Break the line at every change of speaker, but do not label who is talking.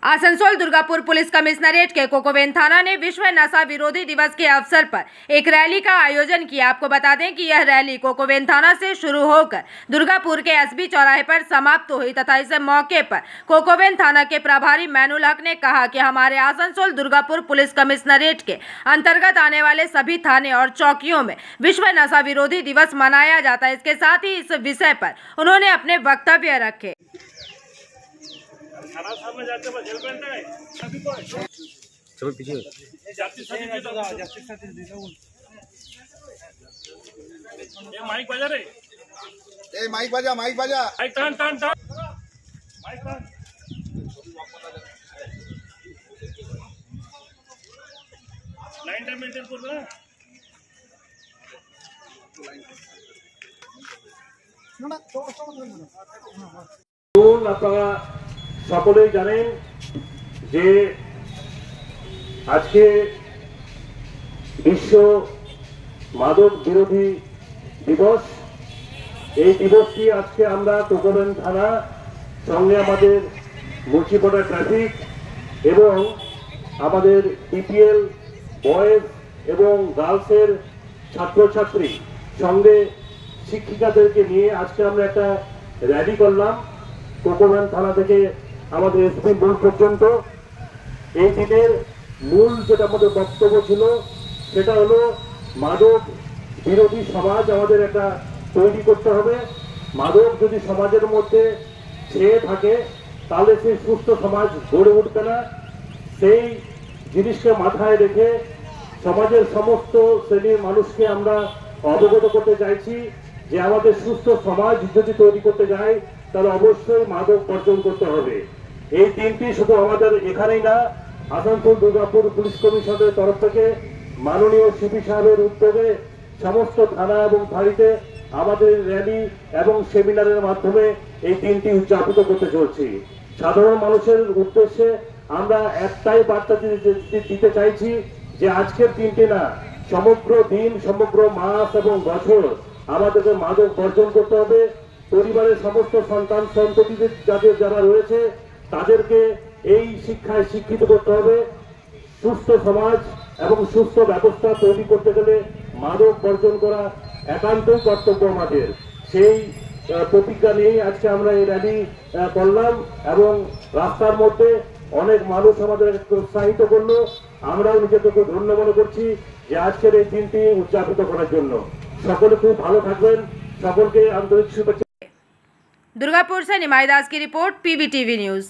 Asansol Durgapur police commissionerate के कोकोवेन थाना ने विश्व नशा विरोधी दिवस के अवसर पर एक रैली का आयोजन किया। आपको बता दें कि यह रैली कोकोवेन थाना से शुरू होकर दुर्गापुर के एसबी चौराहे पर समाप्त हुई तथा इस मौके पर कोकोवेन थाना के प्रभारी मैनुल हक ने कहा कि हमारे आसनसोल दुर्गापुर पुलिस कमिश्नरेट के अंतर्गत आने वाले सभी थाने और चौकियों में विश्व नशा विरोधी दिवस मनाया जाता है। इसके साथ ही इस विषय पर उन्होंने अपने वक्तव्य रखे।
चलो पीछे
माइक बजा रे,
माइक बजा
mike turn mike turn. Line time maintain করবে না। আপনারা সকলেই জানেন যে আজকে বিশ্ব মাদক বিরোধী দিবস। এই দিবসটি আজকে আমরা কোকোবেন থানা সঙ্গে আমাদের মুন্সিপাড়া ট্রাফিক এবং আমাদের বিপিএল বয়েজ এবং গার্লসের ছাত্রছাত্রী সঙ্গে শিক্ষিকাদেরকে নিয়ে আজকে আমরা একটা র্যালি করলাম কোকোবেন থানা থেকে আমাদের এসপি বুথ পর্যন্ত। এই দিনের মূল যেটা আমাদের বক্তব্য ছিল সেটা হলো মাদক বিরোধী সমাজ আমাদের একটা তৈরি করতে হবে। মাদক যদি সমাজের মধ্যে ছেয়ে থাকে তাহলে সেই সুস্থ সমাজ গড়ে উঠবে না। সেই জিনিসকে মাথায় রেখে সমাজের সমস্ত শ্রেণীর মানুষকে আমরা অবগত করতে চাইছি যে আমাদের সুস্থ সমাজ যদি তৈরি করতে যাই তাহলে অবশ্যই মাদক বর্জন করতে হবে। এই দিনটি শুধু আমাদের এখানেই না, আসানসোল দুর্গাপুর পুলিশ কমিশনের তরফ থেকে মাননীয় সিপি সাহেবের উদ্যোগে সমস্ত থানা এবং ফাঁড়িতে আমাদের র্যালি এবং সেমিনারের মাধ্যমে এই দিনটি উদযাপিত করতে চলছি। সাধারণ মানুষের উদ্দেশ্যে আমরা একটাই বার্তা দিতে চাইছি যে আজকের দিনটি না, সমগ্র দিন সমগ্র মাস এবং বছর আমাদেরকে মাদক বর্জন করতে হবে। পরিবারের সমস্ত সন্তান সন্ততিদের যারা রয়েছে তাদেরকে এই শিক্ষায় শিক্ষিত করতে হবে। সুস্থ সমাজ এবং সুস্থ ব্যবস্থা তৈরি করতে গেলে মাদক বর্জন করা একান্তই কর্তব্য আমাদের। সেই প্রতিজ্ঞা নিয়েই আজকে আমরা এই র্যালি করলাম এবং রাস্তার মধ্যে অনেক মানুষ আমাদের উৎসাহিত করলো। আমরাও নিজেকে খুব ধন্য মনে করছি যে আজকের এই দিনটি উদযাপিত করার জন্য। সকলে খুব ভালো থাকবেন, সকলকে আন্তরিক শুভেচ্ছা।
दुर्गापुर से निमाई दास की रिपोर्ट, पीवीटीवी न्यूज।